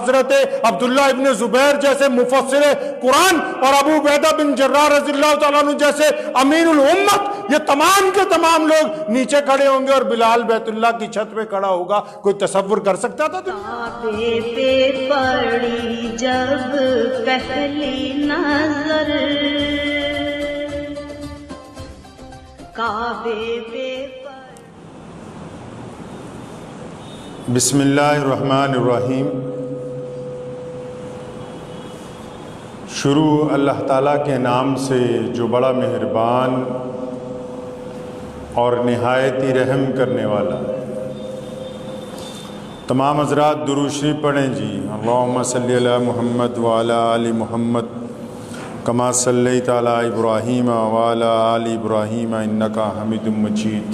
حضرت عبداللہ ابن زبیر جیسے مفسر قرآن اور ابو عبیدہ بن جراح رضی اللہ تعالیٰ عنہ جیسے امین الامت، یہ تمام کے تمام لوگ نیچے کھڑے ہوں گے اور بلال بیت اللہ کی چھت پہ کھڑا ہوگا، کوئی تصور کر سکتا تھا؟ کعبے پہ پڑی جب پہلی نظر، کعبے پہ بسم اللہ الرحمن الرحیم۔ شروع اللہ تعالیٰ کے نام سے جو بڑا مہربان اور نہایت ہی رحم کرنے والا ہے۔ تمام حضرات درود شریف پڑھیں جی۔ اللہم صلی علی محمد وعلی آل محمد کما صلیت علی ابراہیم وعلی آل ابراہیم انک حمید مجید۔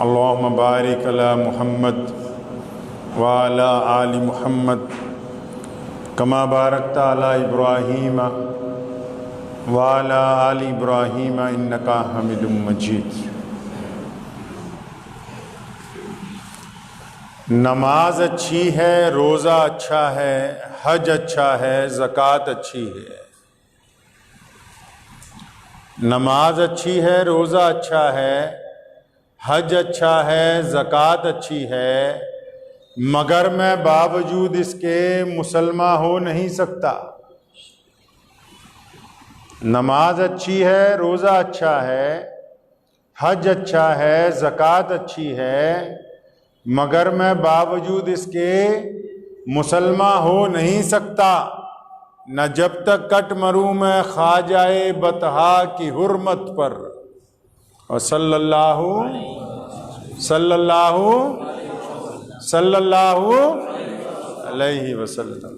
اللہم بارک علی محمد وعلی آل محمد کما بارکت علی ابراہیم وعلی آل ابراہیم انک حمید مجید۔ نماز اچھی ہے، روزہ اچھا ہے، حج اچھا ہے، زکوٰۃ اچھی ہے۔ نماز اچھی ہے، روزہ اچھا ہے، حج اچھا ہے، زکوٰۃ اچھی ہے، مگر میں باوجود اس کے مسلمان ہو نہیں سکتا۔ نماز اچھی ہے، روزہ اچھا ہے، حج اچھا ہے، زکوٰۃ اچھی ہے، مگر میں باوجود اس کے مسلمان ہو نہیں سکتا، نہ جب تک کٹ مروں میں خواجہ بطحا کی حرمت پر، اور صلی اللہ علیہ وسلم۔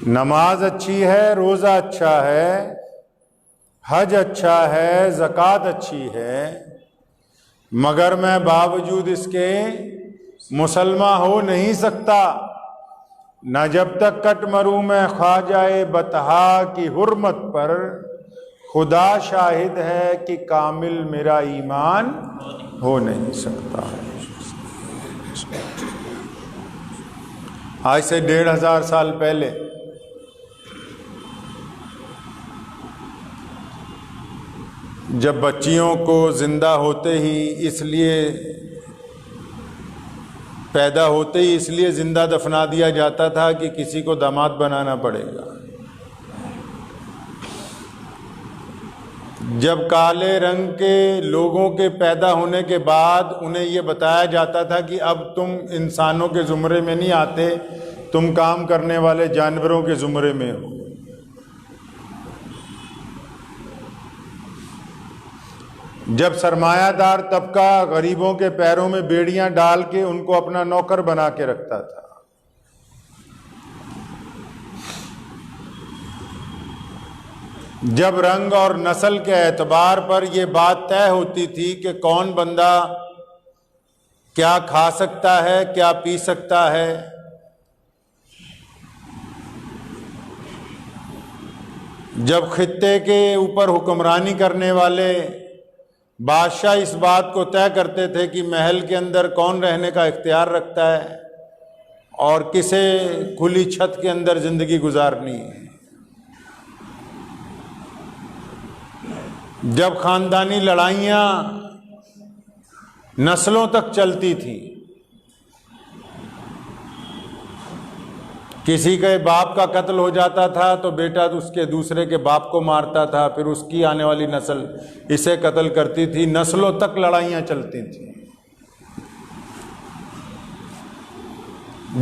نماز اچھی ہے، روزہ اچھا ہے، حج اچھا ہے، زکوٰۃ اچھی ہے، مگر میں باوجود اس کے مسلمان ہو نہیں سکتا، نہ جب تک کٹ مروں میں خواجہ بطحا کی حرمت پر، خدا شاہد ہے کہ کامل میرا ایمان ہو نہیں سکتا۔ آج سے 1500 سال پہلے جب بچیوں کو زندہ ہوتے ہی اس لیے پیدا ہوتے ہی اس لیے زندہ دفنا دیا جاتا تھا کہ کسی کو داماد بنانا پڑے گا۔ جب کالے رنگ کے لوگوں کے پیدا ہونے کے بعد انہیں یہ بتایا جاتا تھا کہ اب تم انسانوں کے زمرے میں نہیں آتے، تم کام کرنے والے جانوروں کے زمرے میں ہو۔ جب سرمایہ دار طبقہ غریبوں کے پیروں میں بیڑیاں ڈال کے ان کو اپنا نوکر بنا کے رکھتا تھا، جب رنگ اور نسل کے اعتبار پر یہ بات طے ہوتی تھی کہ کون بندہ کیا کھا سکتا ہے، کیا پی سکتا ہے، جب خطے کے اوپر حکمرانی کرنے والے بادشاہ اس بات کو طے کرتے تھے کہ محل کے اندر کون رہنے کا اختیار رکھتا ہے اور کسے کھلی چھت کے اندر زندگی گزارنی ہے، جب خاندانی لڑائیاں نسلوں تک چلتی تھیں، کسی کے باپ کا قتل ہو جاتا تھا تو بیٹا اس کے دوسرے کے باپ کو مارتا تھا، پھر اس کی آنے والی نسل اسے قتل کرتی تھی، نسلوں تک لڑائیاں چلتی تھیں۔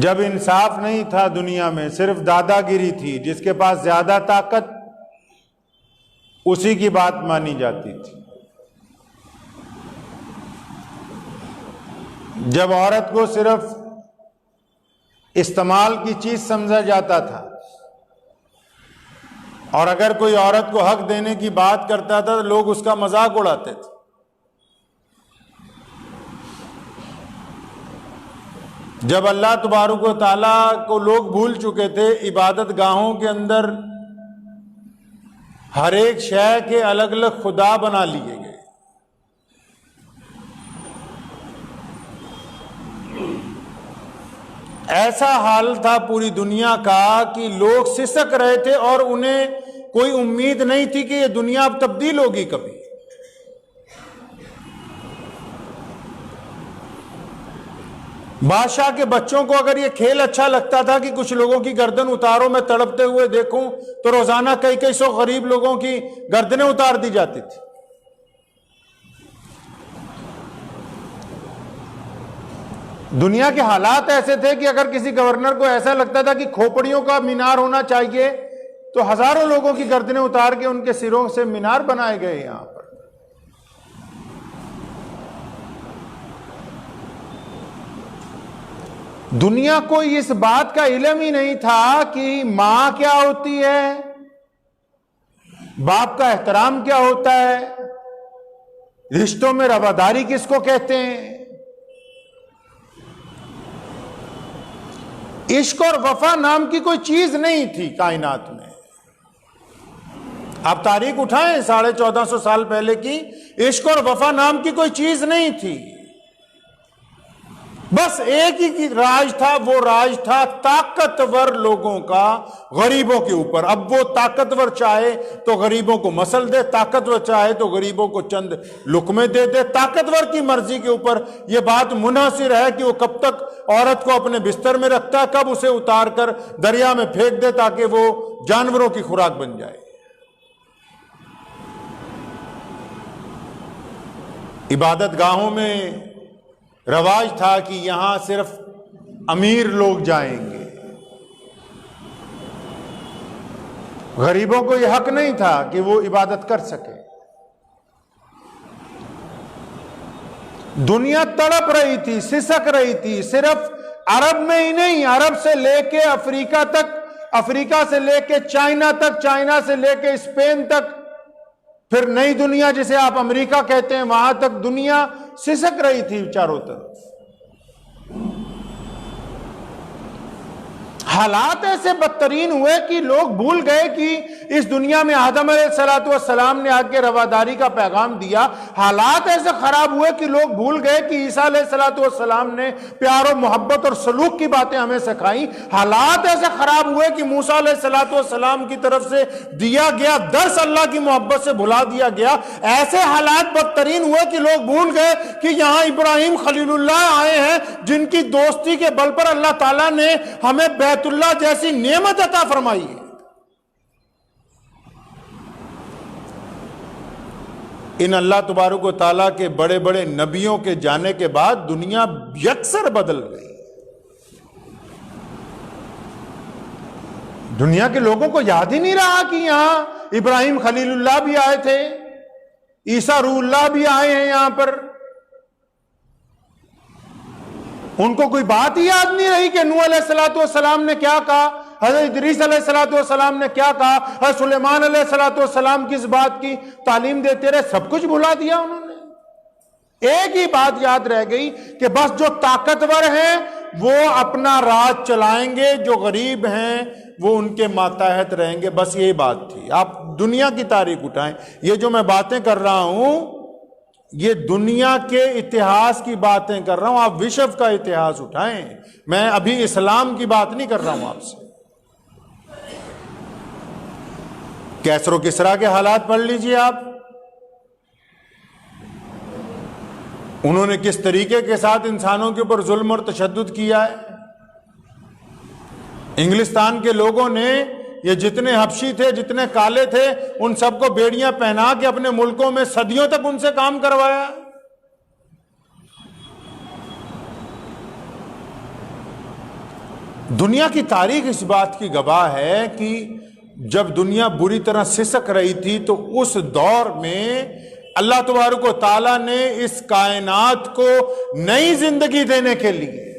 جب انصاف نہیں تھا دنیا میں، صرف دادا گیری تھی، جس کے پاس زیادہ طاقت اسی کی بات مانی جاتی تھی۔ جب عورت کو صرف استعمال کی چیز سمجھا جاتا تھا، اور اگر کوئی عورت کو حق دینے کی بات کرتا تھا تو لوگ اس کا مذاق اڑاتے تھے۔ جب اللہ تبارک و تعالیٰ کو لوگ بھول چکے تھے، عبادت گاہوں کے اندر ہر ایک شے کے الگ الگ خدا بنا لیے گئے۔ ایسا حال تھا پوری دنیا کا کہ لوگ سسک رہے تھے اور انہیں کوئی امید نہیں تھی کہ یہ دنیا اب تبدیل ہوگی کبھی۔ بادشاہ کے بچوں کو اگر یہ کھیل اچھا لگتا تھا کہ کچھ لوگوں کی گردن اتارو میں تڑپتے ہوئے دیکھوں، تو روزانہ کئی سو غریب لوگوں کی گردنیں اتار دی جاتی تھی۔ دنیا کے حالات ایسے تھے کہ اگر کسی گورنر کو ایسا لگتا تھا کہ کھوپڑیوں کا مینار ہونا چاہیے تو ہزاروں لوگوں کی گردنیں اتار کے ان کے سروں سے مینار بنائے گئے یہاں پر۔ دنیا کو اس بات کا علم ہی نہیں تھا کہ ماں کیا ہوتی ہے، باپ کا احترام کیا ہوتا ہے، رشتوں میں رواداری کس کو کہتے ہیں۔ عشق اور وفا نام کی کوئی چیز نہیں تھی کائنات میں۔ آپ تاریخ اٹھائیں 1450 سال پہلے کی، عشق اور وفا نام کی کوئی چیز نہیں تھی۔ بس ایک ہی راج تھا، وہ راج تھا طاقتور لوگوں کا غریبوں کے اوپر۔ اب وہ طاقتور چاہے تو غریبوں کو مسل دے، طاقتور چاہے تو غریبوں کو چند لقمے دے دے، طاقتور کی مرضی کے اوپر یہ بات منحصر ہے کہ وہ کب تک عورت کو اپنے بستر میں رکھتا ہے، کب اسے اتار کر دریا میں پھینک دے تاکہ وہ جانوروں کی خوراک بن جائے۔ عبادت گاہوں میں رواج تھا کہ یہاں صرف امیر لوگ جائیں گے، غریبوں کو یہ حق نہیں تھا کہ وہ عبادت کر سکے۔ دنیا تڑپ رہی تھی، سسک رہی تھی، صرف عرب میں ہی نہیں، عرب سے لے کے افریقہ تک، افریقہ سے لے کے چائنا تک، چائنا سے لے کے اسپین تک، پھر نئی دنیا جسے آپ امریکہ کہتے ہیں، وہاں تک دنیا سسک رہی تھی چاروں طرف۔ حالات ایسے بدترین ہوئے کہ لوگ بھول گئے کہ اس دنیا میں آدم علیہ السلام نے آ کے رواداری کا پیغام دیا۔ حالات ایسے خراب ہوئے کہ لوگ بھول گئے کہ عیسیٰ علیہ السلام نے پیار و محبت اور سلوک کی باتیں ہمیں سکھائیں۔ حالات ایسے خراب ہوئے کہ موسیٰ علیہ السلام کی طرف سے دیا گیا درس اللہ کی محبت سے بھلا دیا گیا۔ ایسے حالات بدترین ہوئے کہ لوگ بھول گئے کہ یہاں ابراہیم خلیل اللہ آئے ہیں، جن کی دوستی کے بل پر اللہ تعالیٰ نے ہمیں بیت اللہ جیسی نعمت عطا فرمائی ہے۔ ان اللہ تبارک و تعالیٰ کے بڑے بڑے نبیوں کے جانے کے بعد دنیا یکسر بدل گئی۔ دنیا کے لوگوں کو یاد ہی نہیں رہا کہ یہاں ابراہیم خلیل اللہ بھی آئے تھے، عیسیٰ روح اللہ بھی آئے ہیں یہاں پر۔ ان کو کوئی بات ہی یاد نہیں رہی کہ نوح علیہ السلام نے کیا کہا، حضرت ادریس علیہ السلام نے کیا کہا، حضرت سلیمان علیہ السلام کس بات کی تعلیم دیتے رہے، سب کچھ بھلا دیا انہوں نے۔ ایک ہی بات یاد رہ گئی کہ بس جو طاقتور ہیں وہ اپنا راج چلائیں گے، جو غریب ہیں وہ ان کے ماتحت رہیں گے، بس یہی بات تھی۔ آپ دنیا کی تاریخ اٹھائیں، یہ جو میں باتیں کر رہا ہوں یہ دنیا کے اتہاس کی باتیں کر رہا ہوں، آپ وشو کا اتہاس اٹھائیں، میں ابھی اسلام کی بات نہیں کر رہا ہوں آپ سے۔ کیسر و کسریٰ کے حالات پڑھ لیجئے آپ، انہوں نے کس طریقے کے ساتھ انسانوں کے اوپر ظلم اور تشدد کیا ہے۔ انگلستان کے لوگوں نے یہ جتنے حبشی تھے، جتنے کالے تھے، ان سب کو بیڑیاں پہنا کے اپنے ملکوں میں صدیوں تک ان سے کام کروایا۔ دنیا کی تاریخ اس بات کی گواہ ہے کہ جب دنیا بری طرح سسک رہی تھی تو اس دور میں اللہ تبارک و تعالیٰ نے اس کائنات کو نئی زندگی دینے کے لیے،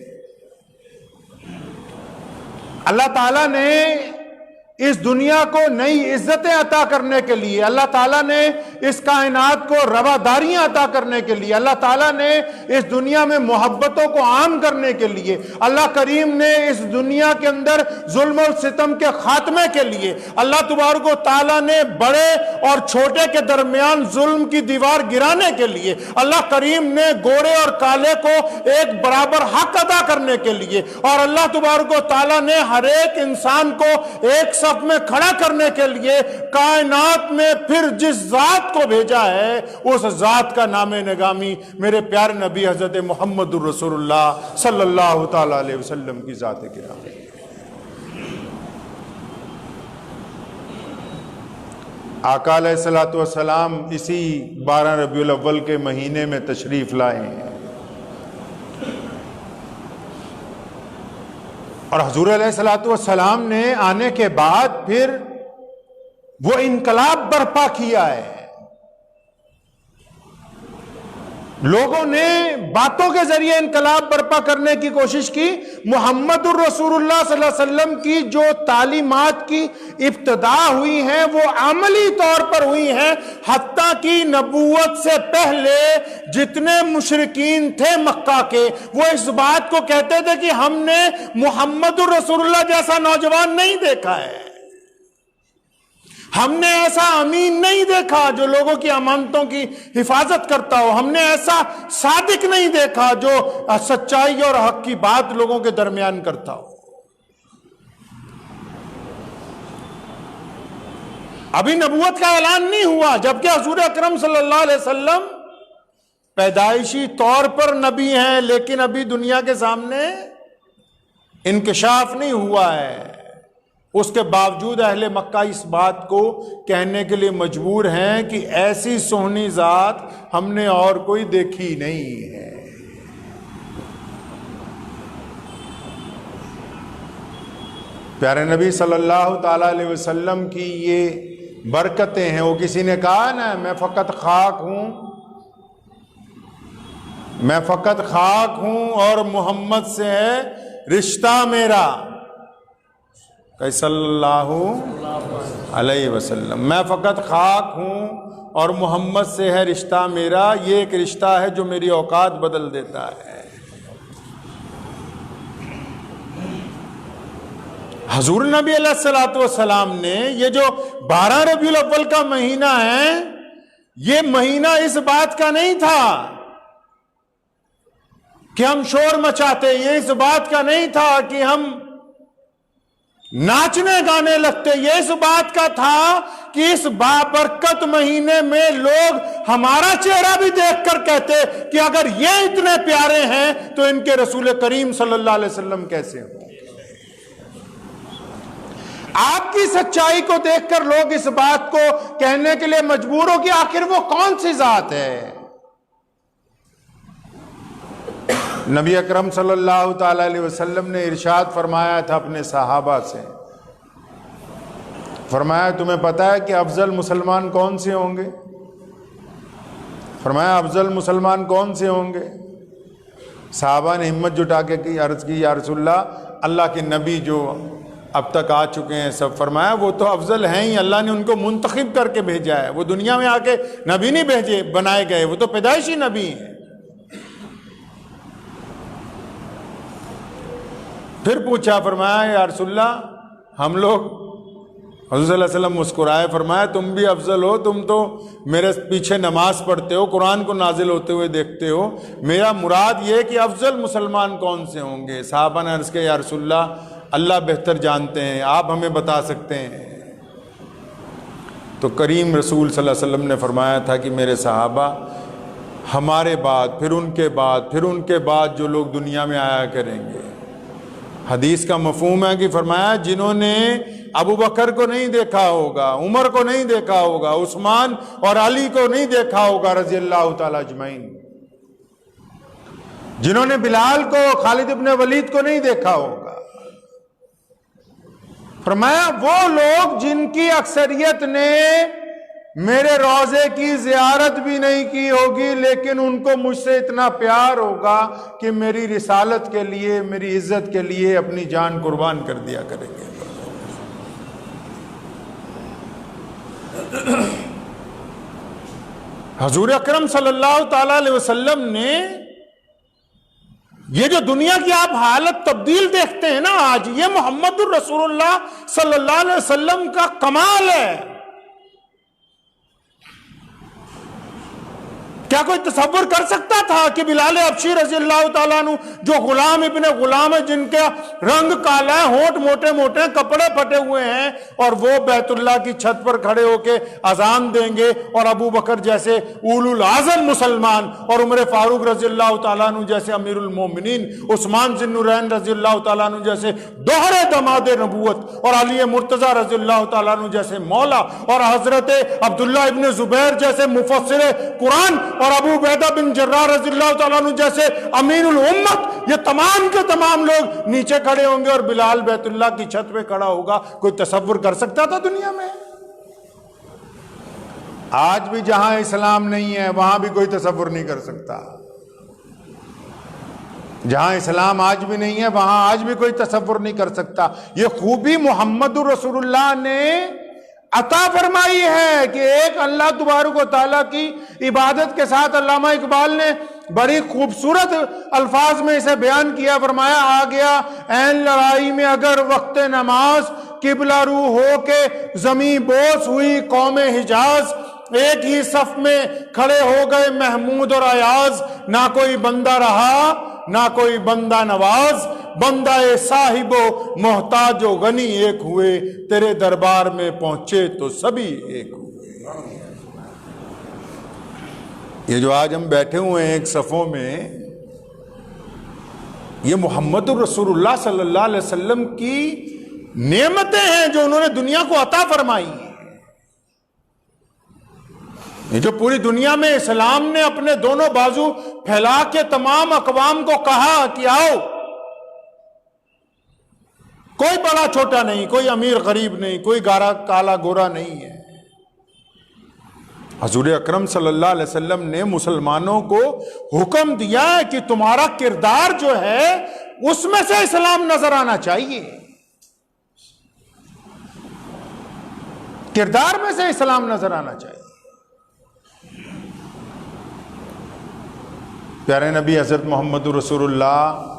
اللہ تعالیٰ نے اس دنیا کو نئی عزتیں عطا کرنے کے لیے، اللہ تعالیٰ نے اس کائنات کو رواداریاں عطا کرنے کے لیے، اللہ تعالیٰ نے اس دنیا میں محبتوں کو عام کرنے کے لیے، اللہ کریم نے اس دنیا کے اندر ظلم و ستم کے خاتمے کے لیے، اللہ تبارک و تعالیٰ نے بڑے اور چھوٹے کے درمیان ظلم کی دیوار گرانے کے لیے، اللہ کریم نے گورے اور کالے کو ایک برابر حق ادا کرنے کے لیے، اور اللہ تبارک و تعالیٰ نے ہر ایک انسان کو ایک صف میں کھڑا کرنے کے لیے کائنات میں پھر جس ذات کو بھیجا ہے اس ذات کا نام نگامی میرے پیارے نبی حضرت محمد الرسول اللہ صلی اللہ تعالی علیہ وسلم کی ذات گرامی۔ آقا علیہ الصلوۃ والسلام اسی 12 ربیع الاول کے مہینے میں تشریف لائے ہیں، اور حضور علیہ الصلوۃ والسلام نے آنے کے بعد پھر وہ انقلاب برپا کیا ہے۔ لوگوں نے باتوں کے ذریعے انقلاب برپا کرنے کی کوشش کی، محمد الرسول اللہ صلی اللہ علیہ وسلم کی جو تعلیمات کی ابتدا ہوئی ہیں وہ عملی طور پر ہوئی ہیں، حتیٰ کہ نبوت سے پہلے جتنے مشرکین تھے مکہ کے وہ اس بات کو کہتے تھے کہ ہم نے محمد الرسول اللہ جیسا نوجوان نہیں دیکھا ہے، ہم نے ایسا امین نہیں دیکھا جو لوگوں کی امانتوں کی حفاظت کرتا ہو، ہم نے ایسا صادق نہیں دیکھا جو سچائی اور حق کی بات لوگوں کے درمیان کرتا ہو۔ ابھی نبوت کا اعلان نہیں ہوا، جبکہ حضور اکرم صلی اللہ علیہ وسلم پیدائشی طور پر نبی ہیں، لیکن ابھی دنیا کے سامنے انکشاف نہیں ہوا ہے۔ اس کے باوجود اہل مکہ اس بات کو کہنے کے لیے مجبور ہیں کہ ایسی سونی ذات ہم نے اور کوئی دیکھی نہیں ہے۔ پیارے نبی صلی اللہ تعالی علیہ وسلم کی یہ برکتیں ہیں۔ وہ کسی نے کہا نا میں فقط خاک ہوں، میں فقط خاک ہوں اور محمد سے ہے رشتہ میرا، کہ صلی اللہ علیہ وسلم، میں فقط خاک ہوں اور محمد سے ہے رشتہ میرا، یہ ایک رشتہ ہے جو میری اوقات بدل دیتا ہے۔ حضور نبی علیہ الصلوۃ والسلام نے یہ جو 12 ربیع الاول کا مہینہ ہے، یہ مہینہ اس بات کا نہیں تھا کہ ہم شور مچاتے، یہ اس بات کا نہیں تھا کہ ہم ناچنے گانے لگتے، یہ اس بات کا تھا کہ اس بابرکت مہینے میں لوگ ہمارا چہرہ بھی دیکھ کر کہتے کہ اگر یہ اتنے پیارے ہیں تو ان کے رسول کریم صلی اللہ علیہ وسلم کیسے ہوں۔ آپ کی سچائی کو دیکھ کر لوگ اس بات کو کہنے کے لیے مجبور ہو کہ آخر وہ کون سی ذات ہے۔ نبی اکرم صلی اللہ تعالی علیہ وسلم نے ارشاد فرمایا تھا اپنے صحابہ سے، فرمایا تمہیں پتہ ہے کہ افضل مسلمان کون سے ہوں گے؟ فرمایا افضل مسلمان کون سے ہوں گے؟ صحابہ نے ہمت جٹا کے عرض کی یا رسول اللہ، اللہ کے نبی جو اب تک آ چکے ہیں سب۔ فرمایا وہ تو افضل ہیں ہی، اللہ نے ان کو منتخب کر کے بھیجا ہے، وہ دنیا میں آ کے نبی نہیں بھیجے بنائے گئے، وہ تو پیدائشی نبی ہیں۔ پھر پوچھا، فرمایا یا رسول اللہ ہم لوگ، حضور صلی اللہ علیہ وسلم مسکرائے، فرمایا تم بھی افضل ہو، تم تو میرے پیچھے نماز پڑھتے ہو، قرآن کو نازل ہوتے ہوئے دیکھتے ہو، میرا مراد یہ کہ افضل مسلمان کون سے ہوں گے؟ صحابہ نے عرض کیا یا رسول اللہ اللہ بہتر جانتے ہیں، آپ ہمیں بتا سکتے ہیں۔ تو کریم رسول صلی اللہ علیہ وسلم نے فرمایا تھا کہ میرے صحابہ ہمارے بعد، پھر ان کے بعد، پھر ان کے بعد جو لوگ دنیا میں آیا کریں گے، حدیث کا مفہوم ہے کہ فرمایا جنہوں نے ابو بکر کو نہیں دیکھا ہوگا، عمر کو نہیں دیکھا ہوگا، عثمان اور علی کو نہیں دیکھا ہوگا رضی اللہ تعالی اجمعین، جنہوں نے بلال کو، خالد ابن ولید کو نہیں دیکھا ہوگا، فرمایا وہ لوگ جن کی اکثریت نے میرے روضے کی زیارت بھی نہیں کی ہوگی لیکن ان کو مجھ سے اتنا پیار ہوگا کہ میری رسالت کے لیے، میری عزت کے لیے اپنی جان قربان کر دیا کریں گے۔ حضور اکرم صلی اللہ تعالی علیہ وسلم نے یہ جو دنیا کی آپ حالت تبدیل دیکھتے ہیں نا آج، یہ محمد الرسول اللہ صلی اللہ علیہ وسلم کا کمال ہے۔ کیا کوئی تصور کر سکتا تھا کہ بلال حبشی رضی اللہ تعالیٰ عنہ جو غلام ابن غلام ہے، جن کا رنگ کالا ہے، ہونٹ موٹے موٹے، کپڑے پھٹے ہوئے ہیں، اور وہ بیت اللہ کی چھت پر کھڑے ہو کے اذان دیں گے، اور ابو بکر جیسے اولو العزم مسلمان، اور عمر فاروق رضی اللہ تعالیٰ عنہ جیسے امیر المومنین، عثمان ذی النورین رضی اللہ تعالیٰ عنہ جیسے دوہرے دماد نبوت، اور علی مرتضیٰ رضی اللہ تعالیٰ عنہ جیسے مولا، اور حضرت عبداللہ ابن زبیر جیسے مفسر قرآن، اور ابو عبیدہ بن جراح رضی اللہ تعالیٰ عنہ جیسے امین الامت، یہ تمام کے تمام لوگ نیچے کھڑے ہوں گے اور بلال بیت اللہ کی چھت پہ کھڑا ہوگا۔ کوئی تصور کر سکتا تھا دنیا میں؟ آج بھی جہاں اسلام نہیں ہے وہاں بھی کوئی تصور نہیں کر سکتا۔ جہاں اسلام آج بھی نہیں ہے وہاں آج بھی کوئی تصور نہیں کر سکتا۔ یہ خوبی محمد رسول اللہ نے عطا فرمائی ہے کہ ایک اللہ تبارک و تعالیٰ کی عبادت کے ساتھ، علامہ اقبال نے بڑی خوبصورت الفاظ میں اسے بیان کیا، فرمایا آ گیا عین لڑائی میں اگر وقت نماز، قبلہ رو ہو کے زمیں بوس ہوئی قوم حجاز، ایک ہی صف میں کھڑے ہو گئے محمود اور ایاز، نہ کوئی بندہ رہا نہ کوئی بندہ نواز، بندہ صاحب و محتاج و غنی ایک ہوئے، تیرے دربار میں پہنچے تو سبھی ایک ہوئے۔ یہ جو آج ہم بیٹھے ہوئے ہیں ایک صفوں میں، یہ محمد الرسول اللہ صلی اللہ علیہ وسلم کی نعمتیں ہیں جو انہوں نے دنیا کو عطا فرمائی ہیں۔ یہ جو پوری دنیا میں اسلام نے اپنے دونوں بازو پھیلا کے تمام اقوام کو کہا کہ آؤ، کوئی بڑا چھوٹا نہیں، کوئی امیر غریب نہیں، کوئی کالا گورا نہیں ہے۔ حضور اکرم صلی اللہ علیہ وسلم نے مسلمانوں کو حکم دیا ہے کہ تمہارا کردار جو ہے اس میں سے اسلام نظر آنا چاہیے، کردار میں سے اسلام نظر آنا چاہیے۔ پیارے نبی حضرت محمد رسول اللہ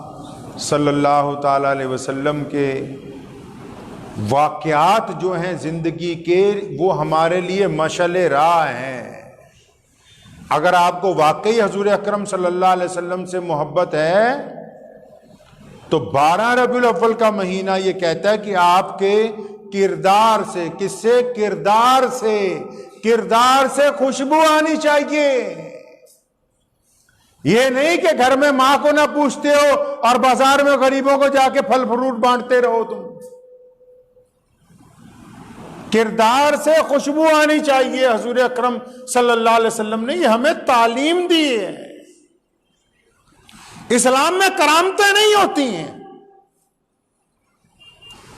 صلی اللہ تعالی علیہ وسلم کے واقعات جو ہیں زندگی کے، وہ ہمارے لیے مشعل راہ ہیں۔ اگر آپ کو واقعی حضور اکرم صلی اللہ علیہ وسلم سے محبت ہے تو 12 ربیع الاول کا مہینہ یہ کہتا ہے کہ آپ کے کردار سے، کس سے؟ کردار سے خوشبو آنی چاہیے۔ یہ نہیں کہ گھر میں ماں کو نہ پوچھتے ہو اور بازار میں غریبوں کو جا کے پھل فروٹ بانٹتے رہو تم۔ کردار سے خوشبو آنی چاہیے۔ حضور اکرم صلی اللہ علیہ وسلم نے یہ ہمیں تعلیم دی ہے۔ اسلام میں کرامتیں نہیں ہوتی ہیں،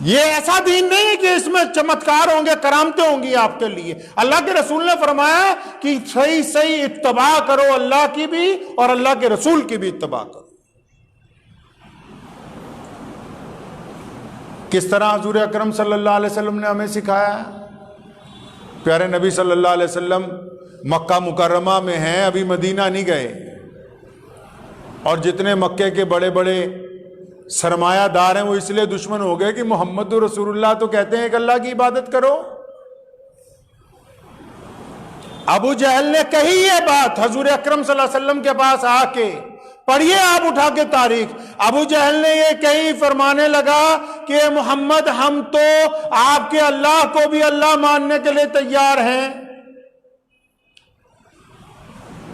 یہ ایسا دین نہیں ہے کہ اس میں چمتکار ہوں گے، کرامتیں ہوں گی آپ کے لیے۔ اللہ کے رسول نے فرمایا کہ صحیح اتباع کرو، اللہ کی بھی اور اللہ کے رسول کی بھی اتباع کرو۔ کس طرح حضور اکرم صلی اللہ علیہ وسلم نے ہمیں سکھایا ہے؟ پیارے نبی صلی اللہ علیہ وسلم مکہ مکرمہ میں ہیں، ابھی مدینہ نہیں گئے، اور جتنے مکے کے بڑے بڑے سرمایہ دار ہیں وہ اس لیے دشمن ہو گئے کہ محمد رسول اللہ تو کہتے ہیں کہ اللہ کی عبادت کرو۔ ابو جہل نے کہی یہ بات حضور اکرم صلی اللہ علیہ وسلم کے پاس آ کے، پڑھیے آپ اٹھا کے تاریخ، ابو جہل نے یہ کہی، فرمانے لگا کہ محمد ہم تو آپ کے اللہ کو بھی اللہ ماننے کے لیے تیار ہیں۔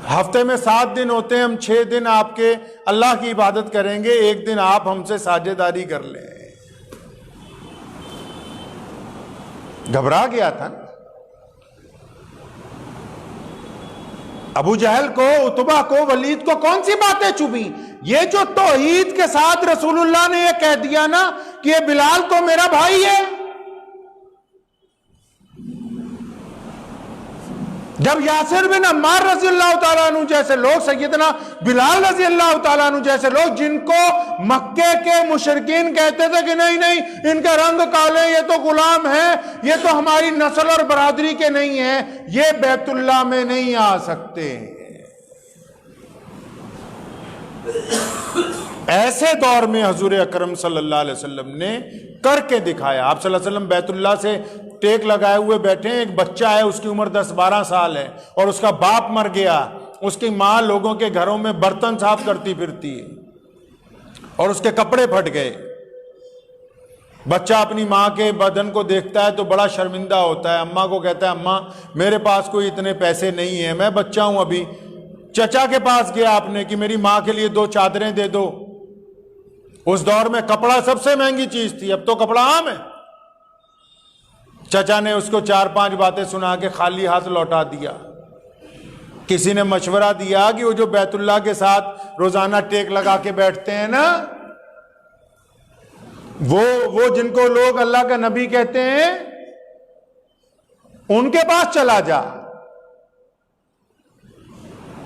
ہفتے میں 7 دن ہوتے ہیں، ہم 6 دن آپ کے اللہ کی عبادت کریں گے، ایک دن آپ ہم سے ساجداری کر لیں۔ گھبرا گیا تھا نا ابو جہل کو، عتبہ کو، ولید کو کون سی باتیں چبھی؟ یہ جو توحید کے ساتھ رسول اللہ نے یہ کہہ دیا نا کہ یہ بلال تو میرا بھائی ہے، جب یاسر بن عمار رضی اللہ تعالیٰ عنہ جیسے لوگ، سیدنا بلال رضی اللہ تعالیٰ عنہ جیسے لوگ، جن کو مکے کے مشرکین کہتے تھے کہ نہیں نہیں ان کا رنگ کالے، یہ تو غلام ہیں، یہ تو ہماری نسل اور برادری کے نہیں ہیں، یہ بیت اللہ میں نہیں آ سکتے، ایسے دور میں حضور اکرم صلی اللہ علیہ وسلم نے کر کے دکھایا۔ آپ صلی اللہ علیہ وسلم بیت اللہ سے ٹیک لگائے ہوئے بیٹھے ہیں، ایک بچہ ہے، اس کی عمر 10-12 سال ہے، اور اس کا باپ مر گیا، اس کی ماں لوگوں کے گھروں میں برتن صاف کرتی پھرتی ہے، اور اس کے کپڑے پھٹ گئے۔ بچہ اپنی ماں کے بدن کو دیکھتا ہے تو بڑا شرمندہ ہوتا ہے، اماں کو کہتا ہے اماں میرے پاس کوئی اتنے پیسے نہیں ہیں، میں بچہ ہوں ابھی۔ چچا کے پاس گیا آپ نے کہ میری ماں کے لیے 2 چادریں دے دو۔ اس دور میں کپڑا سب سے مہنگی چیز تھی، اب تو کپڑا عام ہے۔ چچا نے اس کو 4-5 باتیں سنا کے خالی ہاتھ لوٹا دیا۔ کسی نے مشورہ دیا کہ وہ جو بیت اللہ کے ساتھ روزانہ ٹیک لگا کے بیٹھتے ہیں نا، وہ جن کو لوگ اللہ کا نبی کہتے ہیں، ان کے پاس چلا جا۔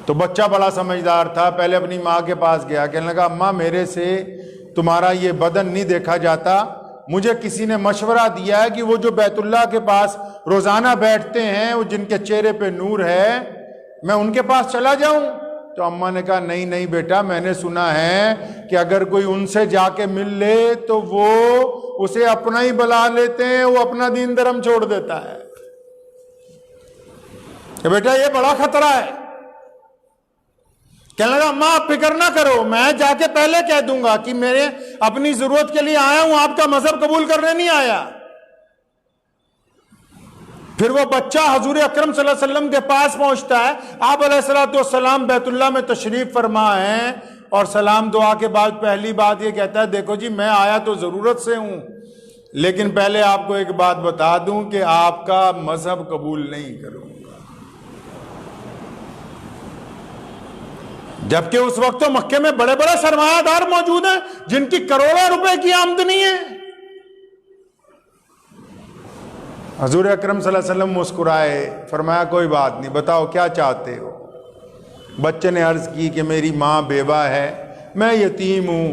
تو بچہ بڑا سمجھدار تھا، پہلے اپنی ماں کے پاس گیا، کہنے لگا اماں میرے سے تمہارا یہ بدن نہیں دیکھا جاتا، مجھے کسی نے مشورہ دیا ہے کہ وہ جو بیت اللہ کے پاس روزانہ بیٹھتے ہیں، وہ جن کے چہرے پہ نور ہے، میں ان کے پاس چلا جاؤں؟ تو اماں نے کہا نہیں نہیں بیٹا، میں نے سنا ہے کہ اگر کوئی ان سے جا کے مل لے تو وہ اسے اپنا ہی بلا لیتے ہیں، وہ اپنا دین دھرم چھوڑ دیتا ہے۔ کہ بیٹا یہ بڑا خطرہ ہے۔ کہنے لگا اماں آپ فکر نہ کرو، میں جا کے پہلے کہہ دوں گا کہ میرے اپنی ضرورت کے لیے آیا ہوں، آپ کا مذہب قبول کرنے نہیں آیا۔ پھر وہ بچہ حضور اکرم صلی اللہ علیہ وسلم کے پاس پہنچتا ہے، آپ علیہ السلام بیت اللہ میں تشریف فرما ہیں، اور سلام دعا کے بعد پہلی بات یہ کہتا ہے دیکھو جی میں آیا تو ضرورت سے ہوں، لیکن پہلے آپ کو ایک بات بتا دوں کہ آپ کا مذہب قبول نہیں کروں گا۔ جبکہ اس وقت تو مکے میں بڑے بڑے سرمایہ دار موجود ہیں جن کی کروڑوں روپے کی آمدنی ہے۔ حضور اکرم صلی اللہ علیہ وسلم مسکرائے، فرمایا کوئی بات نہیں، بتاؤ کیا چاہتے ہو؟ بچے نے عرض کی کہ میری ماں بیوہ ہے، میں یتیم ہوں،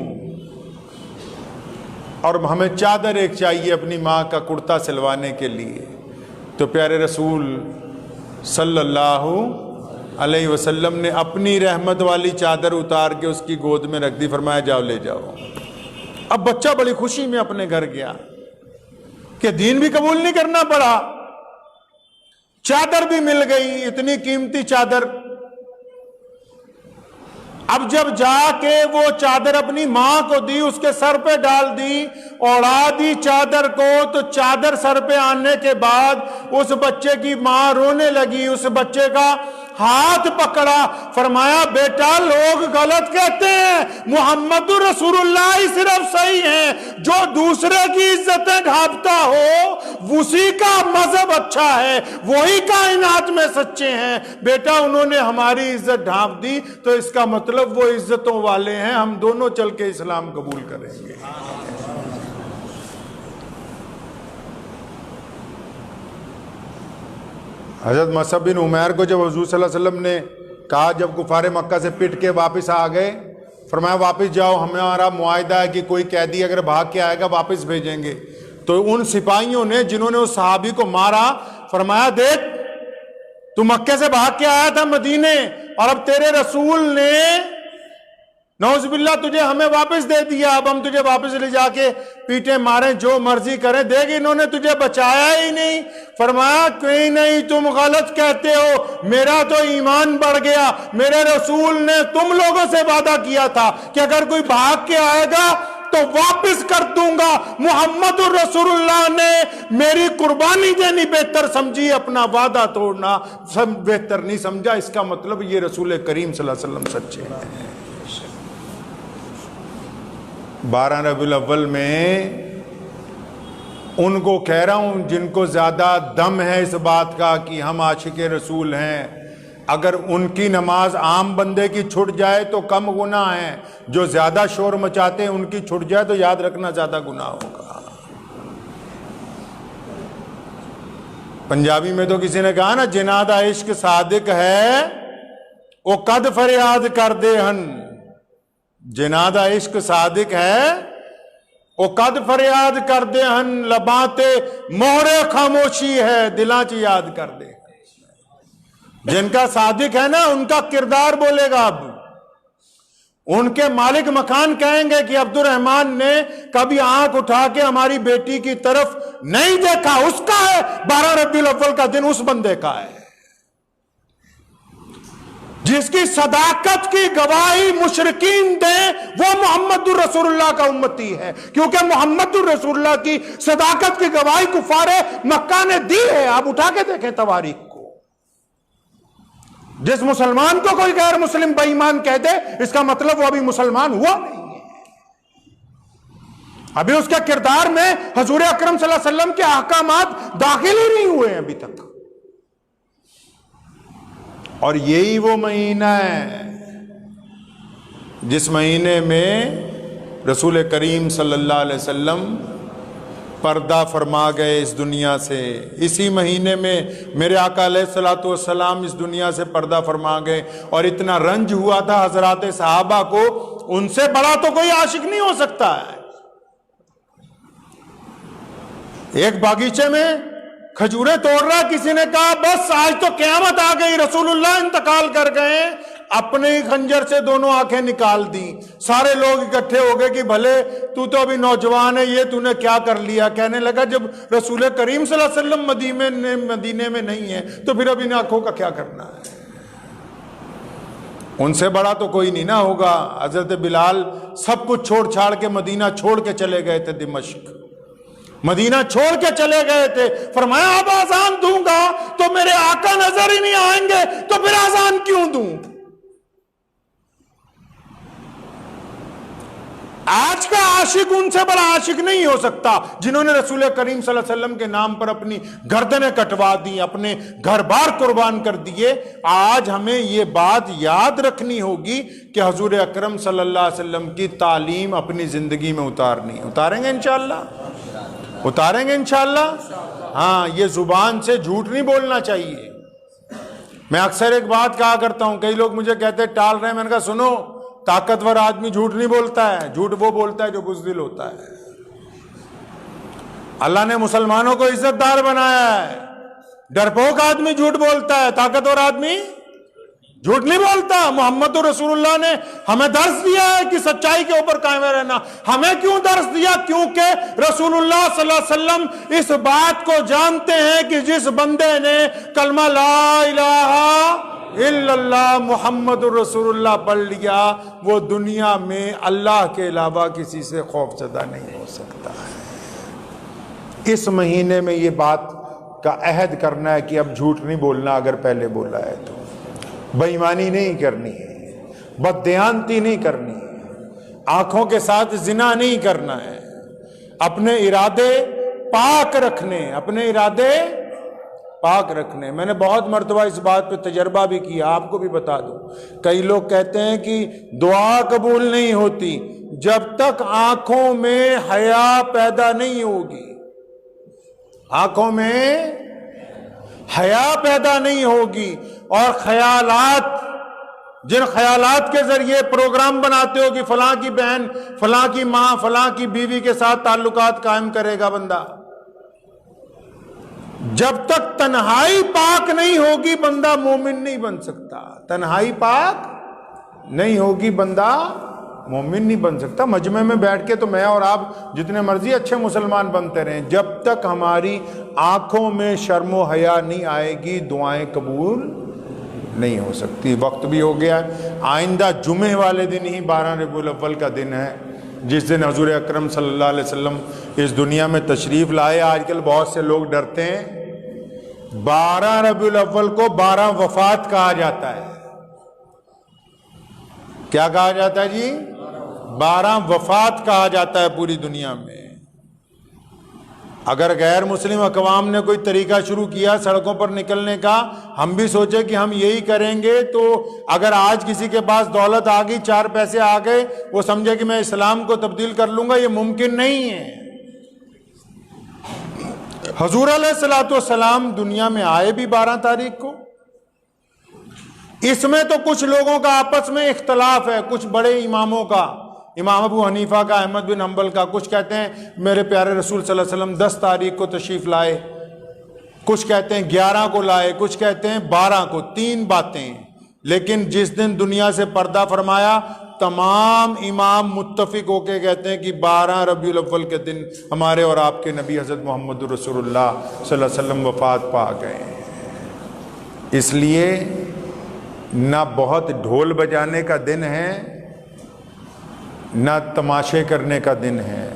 اور ہمیں چادر ایک چاہیے اپنی ماں کا کرتا سلوانے کے لیے۔ تو پیارے رسول صلی اللہ علیہ وسلم نے اپنی رحمت والی چادر اتار کے اس کی گود میں رکھ دی، فرمایا جاؤ لے جاؤ۔ اب بچہ بڑی خوشی میں اپنے گھر گیا کہ دین بھی قبول نہیں کرنا پڑا، چادر بھی مل گئی، اتنی قیمتی چادر۔ اب جب جا کے وہ چادر اپنی ماں کو دی، اس کے سر پہ ڈال دی، اوڑا دی چادر کو، تو چادر سر پہ آنے کے بعد اس بچے کی ماں رونے لگی، اس بچے کا ہاتھ پکڑا، فرمایا بیٹا لوگ غلط کہتے ہیں، محمد رسول اللہ ہی صرف صحیح ہیں، جو دوسرے کی عزتیں ڈھانپتا ہو اسی کا مذہب اچھا ہے، وہی کائنات میں سچے ہیں۔ بیٹا انہوں نے ہماری عزت ڈھانپ دی تو اس کا مطلب وہ عزتوں والے ہیں، ہم دونوں چل کے اسلام قبول کریں گے۔ حضرت مصعب بن عمیر کو جب حضور صلی اللہ علیہ وسلم نے کہا، جب کفار مکہ سے پٹ کے واپس آ گئے، فرمایا واپس جاؤ، ہمارا معاہدہ ہے کہ کوئی قیدی اگر بھاگ کے آئے گا واپس بھیجیں گے۔ تو ان سپاہیوں نے جنہوں نے اس صحابی کو مارا، فرمایا دیکھ تو مکے سے بھاگ کے آیا تھا مدینے، اور اب تیرے رسول نے نعوذ باللہ تجھے ہمیں واپس دے دیا، اب ہم تجھے واپس لے جا کے پیٹیں ماریں، جو مرضی کریں، دیکھ انہوں نے تجھے بچایا ہی نہیں۔ فرمایا کوئی نہیں، تم غلط کہتے ہو، میرا تو ایمان بڑھ گیا، میرے رسول نے تم لوگوں سے وعدہ کیا تھا کہ اگر کوئی بھاگ کے آئے گا تو واپس کر دوں گا۔ محمد رسول اللہ نے میری قربانی دینی بہتر سمجھی، اپنا وعدہ توڑنا بہتر نہیں سمجھا۔ اس کا مطلب یہ رسول کریم صلی اللہ علیہ وسلم سچے ہیں۔ 12 ربیع الاول میں ان کو کہہ رہا ہوں جن کو زیادہ دم ہے اس بات کا کہ ہم عاشق رسول ہیں، اگر ان کی نماز عام بندے کی چھٹ جائے تو کم گناہ ہے، جو زیادہ شور مچاتے ہیں ان کی چھٹ جائے تو یاد رکھنا زیادہ گناہ ہوگا۔ پنجابی میں تو کسی نے کہا نا، جنہ دا عشق صادق ہے وہ قد فریاد کر دے ہن، جنہ دا عشق صادق ہے وہ قد فریاد کر دے ہن، لباں تے مہر خاموشی ہے دلاں چ یاد کر دے۔ جن کا صادق ہے نا ان کا کردار بولے گا۔ اب ان کے مالک مکان کہیں گے کہ عبد الرحمن نے کبھی آنکھ اٹھا کے ہماری بیٹی کی طرف نہیں دیکھا، اس کا ہے 12 ربیع الاول کا دن، اس بندے کا ہے جس کی صداقت کی گواہی مشرکین دیں، وہ محمد الرسول اللہ کا امتی ہے، کیونکہ محمد الرسول اللہ کی صداقت کی گواہی کفار مکہ نے دی ہے۔ آپ اٹھا کے دیکھیں تواریخ کو۔ جس مسلمان کو کوئی غیر مسلم بے ایمان کہہ دے، اس کا مطلب وہ ابھی مسلمان ہوا نہیں ہے، ابھی اس کے کردار میں حضور اکرم صلی اللہ علیہ وسلم کے احکامات داخل ہی نہیں ہوئے ہیں ابھی تک۔ اور یہی وہ مہینہ ہے جس مہینے میں رسول کریم صلی اللہ علیہ وسلم پردہ فرما گئے اس دنیا سے۔ اسی مہینے میں میرے آقا علیہ الصلوۃ والسلام اس دنیا سے پردہ فرما گئے، اور اتنا رنج ہوا تھا حضرات صحابہ کو، ان سے بڑا تو کوئی عاشق نہیں ہو سکتا ہے۔ ایک باغیچے میں کھجوریں توڑ رہا، کسی نے کہا بس آج تو قیامت آ گئی، رسول اللہ انتقال کر گئے، اپنے ہی خنجر سے دونوں آنکھیں نکال دی۔ سارے لوگ اکٹھے ہو گئے کہ بھلے تو ابھی نوجوان ہے، یہ تو نے کیا کر لیا؟ کہنے لگا جب رسول کریم صلی اللہ علیہ وسلم مدینے میں نہیں ہے تو پھر اب ان آنکھوں کا کیا کرنا ہے؟ ان سے بڑا تو کوئی نہیں نہ ہوگا۔ حضرت بلال سب کچھ چھوڑ چھاڑ کے مدینہ چھوڑ کے چلے گئے تھے، دمشق مدینہ چھوڑ کے چلے گئے تھے۔ فرمایا اب آزان دوں گا تو میرے آقا نظر ہی نہیں آئیں گے، تو پھر آزان کیوں دوں؟ آج کا عاشق ان سے بڑا عاشق نہیں ہو سکتا، جنہوں نے رسول کریم صلی اللہ علیہ وسلم کے نام پر اپنی گردنیں کٹوا دی، اپنے گھر بار قربان کر دیے۔ آج ہمیں یہ بات یاد رکھنی ہوگی کہ حضور اکرم صلی اللہ علیہ وسلم کی تعلیم اپنی زندگی میں اتارنی ہے۔ اتاریں گے انشاءاللہ؟ اتاریں گے انشاءاللہ؟ ہاں، یہ زبان سے جھوٹ نہیں بولنا چاہیے۔ میں اکثر ایک بات کہا کرتا ہوں، کئی لوگ مجھے کہتے ہیں ٹال رہے ہیں، میں نے کہا سنو، طاقتور آدمی جھوٹ نہیں بولتا ہے، جھوٹ وہ بولتا ہے جو بزدل ہوتا ہے۔ اللہ نے مسلمانوں کو عزت دار بنایا ہے، ڈرپوک آدمی جھوٹ بولتا ہے، طاقتور آدمی جھوٹ نہیں بولتا۔ محمد رسول اللہ نے ہمیں درس دیا ہے کہ سچائی کے اوپر قائم رہنا۔ ہمیں کیوں درس دیا؟ کیونکہ رسول اللہ صلی اللہ علیہ وسلم اس بات کو جانتے ہیں کہ جس بندے نے کلمہ لا الہ الا اللہ محمد الرسول اللہ پڑھ لیا، وہ دنیا میں اللہ کے علاوہ کسی سے خوف زدہ نہیں ہو سکتا ہے۔ اس مہینے میں یہ بات کا عہد کرنا ہے کہ اب جھوٹ نہیں بولنا، اگر پہلے بولا ہے تو بے ایمانی نہیں کرنی ہے، بددیانتی نہیں کرنی ہے، آنکھوں کے ساتھ زنا نہیں کرنا ہے، اپنے ارادے پاک رکھنے، اپنے ارادے پاک رکھنے۔ میں نے بہت مرتبہ اس بات پہ تجربہ بھی کیا، آپ کو بھی بتا دوں۔ کئی لوگ کہتے ہیں کہ دعا قبول نہیں ہوتی جب تک آنکھوں میں حیا پیدا نہیں ہوگی، آنکھوں میں حیا پیدا نہیں ہوگی، اور خیالات، جن خیالات کے ذریعے پروگرام بناتے ہو کہ فلاں کی بہن، فلاں کی ماں، فلاں کی بیوی کے ساتھ تعلقات قائم کرے گا بندہ، جب تک تنہائی پاک نہیں ہوگی بندہ مومن نہیں بن سکتا۔ تنہائی پاک نہیں ہوگی بندہ مومن نہیں بن سکتا۔ مجمع میں بیٹھ کے تو میں اور آپ جتنے مرضی اچھے مسلمان بنتے رہیں، جب تک ہماری آنکھوں میں شرم و حیا نہیں آئے گی دعائیں قبول نہیں ہو سکتی۔ وقت بھی ہو گیا ہے، آئندہ جمعے والے دن ہی 12 ربیع الاول کا دن ہے، جس دن حضور اکرم صلی اللہ علیہ وسلم اس دنیا میں تشریف لائے۔ آج کل بہت سے لوگ ڈرتے ہیں، 12 ربیع الاول کو 12 وفات کہا جاتا ہے۔ کیا کہا جاتا ہے جی؟ 12 وفات کہا جاتا ہے پوری دنیا میں۔ اگر غیر مسلم اقوام نے کوئی طریقہ شروع کیا سڑکوں پر نکلنے کا، ہم بھی سوچے کہ ہم یہی کریں گے، تو اگر آج کسی کے پاس دولت آ گئی، 4 پیسے آ گئے، وہ سمجھے کہ میں اسلام کو تبدیل کر لوں گا، یہ ممکن نہیں ہے۔ حضور علیہ الصلوۃ والسلام دنیا میں آئے بھی 12 تاریخ کو. اس میں تو کچھ لوگوں کا آپس میں اختلاف ہے، کچھ بڑے اماموں کا، امام ابو حنیفہ کا، احمد بن حنبل کا. کچھ کہتے ہیں میرے پیارے رسول صلی اللہ علیہ وسلم 10 تاریخ کو تشریف لائے، کچھ کہتے ہیں 11 کو لائے، کچھ کہتے ہیں 12 کو. 3 باتیں. لیکن جس دن دنیا سے پردہ فرمایا تمام امام متفق ہو کے کہتے ہیں کہ 12 ربیع الاول کے دن ہمارے اور آپ کے نبی حضرت محمد رسول اللہ صلی اللہ علیہ وسلم وفات پا گئے. اس لیے نہ بہت ڈھول بجانے کا دن ہے، نہ تماشے کرنے کا دن ہے.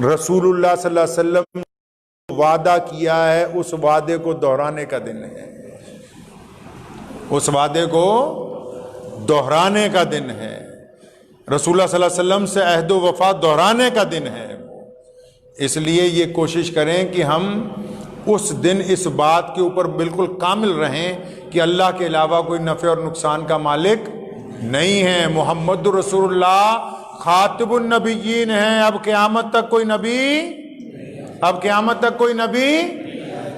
رسول اللہ صلی اللہ علیہ وسلم وعدہ کیا ہے، اس وعدے کو دہرانے کا دن ہے، اس وعدے کو دہرانے کا دن ہے. رسول اللہ صلی اللہ علیہ وسلم سے عہد و وفا دہرانے کا دن ہے. اس لیے یہ کوشش کریں کہ ہم اس دن اس بات کے اوپر بالکل کامل رہیں کہ اللہ کے علاوہ کوئی نفع اور نقصان کا مالک نہیں ہے. محمد رسول اللہ خاتم النبیین ہیں. اب قیامت تک کوئی نبی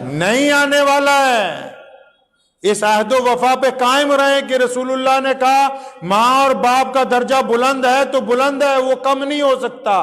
نہیں آنے والا ہے. اس عہد و وفا پہ قائم رہیں کہ رسول اللہ نے کہا ماں اور باپ کا درجہ بلند ہے تو بلند ہے، وہ کم نہیں ہو سکتا.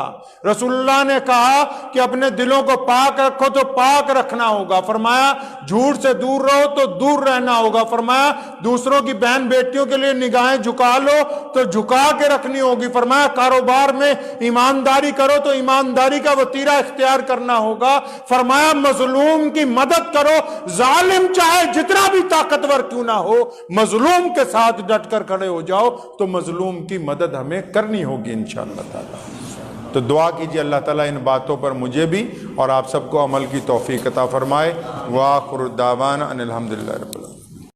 رسول اللہ نے کہا کہ اپنے دلوں کو پاک رکھو تو پاک رکھنا ہوگا. فرمایا جھوٹ سے دور رہو تو دور رہنا ہوگا. فرمایا دوسروں کی بہن بیٹیوں کے لیے نگاہیں جھکا لو تو جھکا کے رکھنی ہوگی. فرمایا کاروبار میں ایمانداری کرو تو ایمانداری کا وتیرہ اختیار کرنا ہوگا. فرمایا مظلوم کی مدد کرو، ظالم چاہے جتنا بھی طاقتور کیوں نہ ہو، مظلوم کے ساتھ ڈٹ کر کھڑے ہو جاؤ تو مظلوم کی مدد ہمیں کرنی ہوگی انشاءاللہ تعالی. تو دعا کیجیے اللہ تعالیٰ ان باتوں پر مجھے بھی اور آپ سب کو عمل کی توفیق عطا فرمائے. وآخر دعوانا ان الحمدللہ رب العالمین.